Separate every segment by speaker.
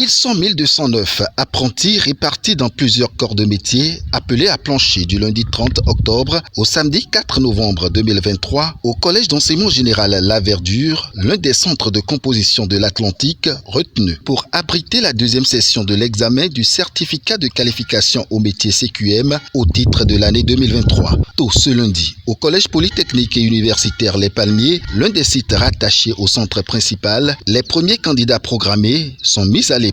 Speaker 1: Ils sont 1209 apprentis répartis dans plusieurs corps de métier appelés à plancher du lundi 30 octobre au samedi 4 novembre 2023 au Collège d'enseignement général La Verdure, l'un des centres de composition de l'Atlantique retenu pour abriter la deuxième session de l'examen du certificat de qualification au métier CQM au titre de l'année 2023. Tôt ce lundi, au Collège polytechnique et universitaire Les Palmiers, l'un des sites rattachés au centre principal, les premiers candidats programmés sont mis à l'épreuve.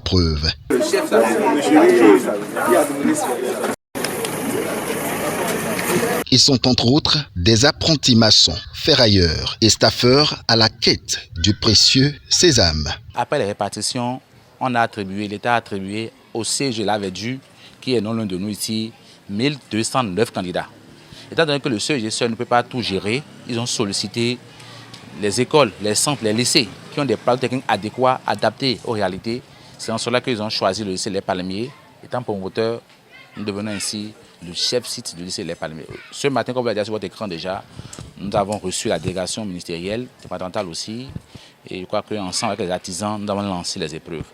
Speaker 1: Ils sont entre autres des apprentis maçons, ferrailleurs et staffeurs à la quête du précieux sésame.
Speaker 2: Après les répartitions, l'État a attribué au CEG La Verdure, qui est non loin de nous ici, 1209 candidats. Étant donné que le CEG seul ne peut pas tout gérer, ils ont sollicité les écoles, les centres, les lycées qui ont des plateaux techniques adéquats, adaptés aux réalités. C'est en cela qu'ils ont choisi le lycée Les Palmiers. Étant promoteur, nous devenons ainsi le chef site du lycée Les Palmiers. Ce matin, comme vous l'avez dit sur votre écran déjà, nous avons reçu la délégation ministérielle, départementale aussi. Et je crois qu'ensemble avec les artisans, nous avons lancé les épreuves.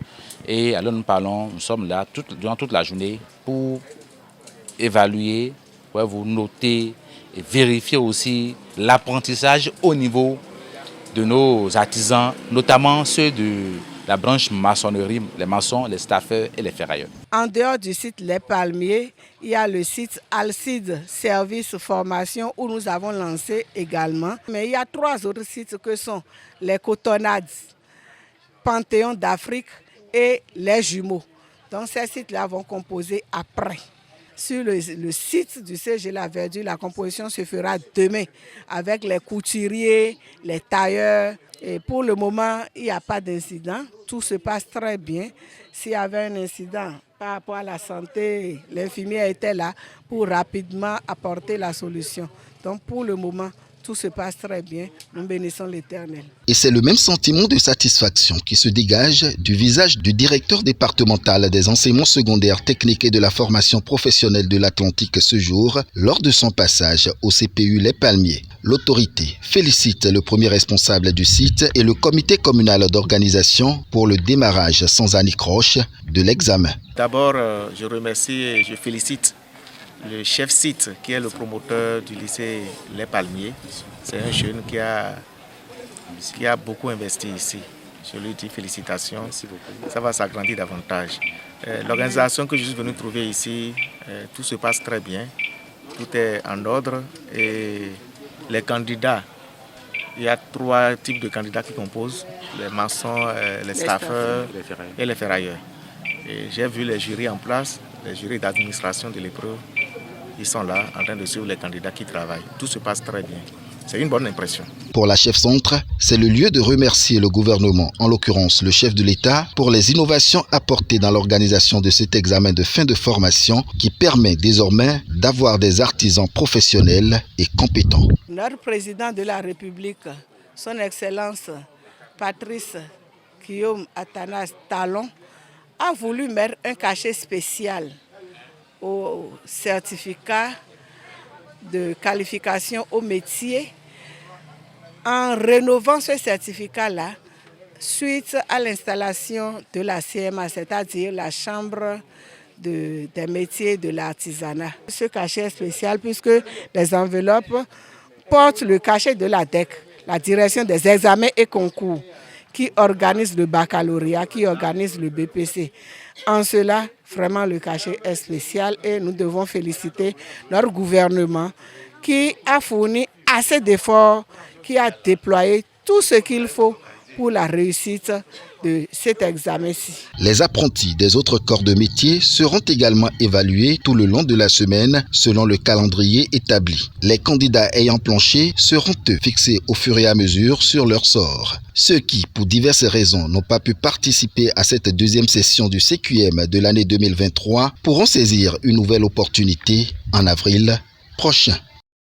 Speaker 2: Et alors nous sommes là durant toute la journée pour évaluer, pour vous noter et vérifier aussi l'apprentissage au niveau de nos artisans, notamment ceux de la branche maçonnerie, les maçons, les staffeurs et les ferrailleurs.
Speaker 3: En dehors du site Les Palmiers, il y a le site Alcide Service Formation où nous avons lancé également. Mais il y a 3 autres sites que sont les Cotonnades, Panthéon d'Afrique et les Jumeaux. Donc ces sites-là vont composer après. Sur le site du CEG La Verdure, la composition se fera demain avec les couturiers, les tailleurs. Et pour le moment, il n'y a pas d'incident. Tout se passe très bien. S'il y avait un incident par rapport à la santé, l'infirmière était là pour rapidement apporter la solution. Donc pour le moment, tout se passe très bien. Nous bénissons l'Éternel.
Speaker 1: Et c'est le même sentiment de satisfaction qui se dégage du visage du directeur départemental des enseignements secondaires techniques et de la formation professionnelle de l'Atlantique ce jour, lors de son passage au CPU Les Palmiers. L'autorité félicite le premier responsable du site et le comité communal d'organisation pour le démarrage sans anicroche de l'examen.
Speaker 4: D'abord, je remercie et je félicite le chef site qui est le promoteur du lycée Les Palmiers. C'est un jeune qui a beaucoup investi ici. Je lui dis félicitations, ça va s'agrandir davantage. L'organisation que je suis venu trouver ici, tout se passe très bien, tout est en ordre et les candidats, il y a 3 types de candidats qui composent, les maçons, les staffeurs et les ferrailleurs. J'ai vu les jurys en place, les jurys d'administration de l'épreuve. Ils sont là en train de suivre les candidats qui travaillent. Tout se passe très bien. C'est une bonne impression.
Speaker 1: Pour la chef centre, c'est le lieu de remercier le gouvernement, en l'occurrence le chef de l'État, pour les innovations apportées dans l'organisation de cet examen de fin de formation qui permet désormais d'avoir des artisans professionnels et compétents.
Speaker 3: Notre président de la République, son Excellence Patrice Guillaume Athanas Talon, a voulu mettre un cachet spécial au certificat de qualification au métier en rénovant ce certificat-là suite à l'installation de la CMA, c'est-à-dire la Chambre des métiers de l'artisanat. Ce cachet est spécial puisque les enveloppes portent le cachet de la DEC, la Direction des examens et concours, qui organise le baccalauréat, qui organise le BPC. En cela, vraiment, le cachet est spécial et nous devons féliciter notre gouvernement qui a fourni assez d'efforts, qui a déployé tout ce qu'il faut pour la réussite de cet examen-ci.
Speaker 1: Les apprentis des autres corps de métier seront également évalués tout le long de la semaine selon le calendrier établi. Les candidats ayant planché seront eux fixés au fur et à mesure sur leur sort. Ceux qui, pour diverses raisons, n'ont pas pu participer à cette deuxième session du CQM de l'année 2023 pourront saisir une nouvelle opportunité en avril prochain.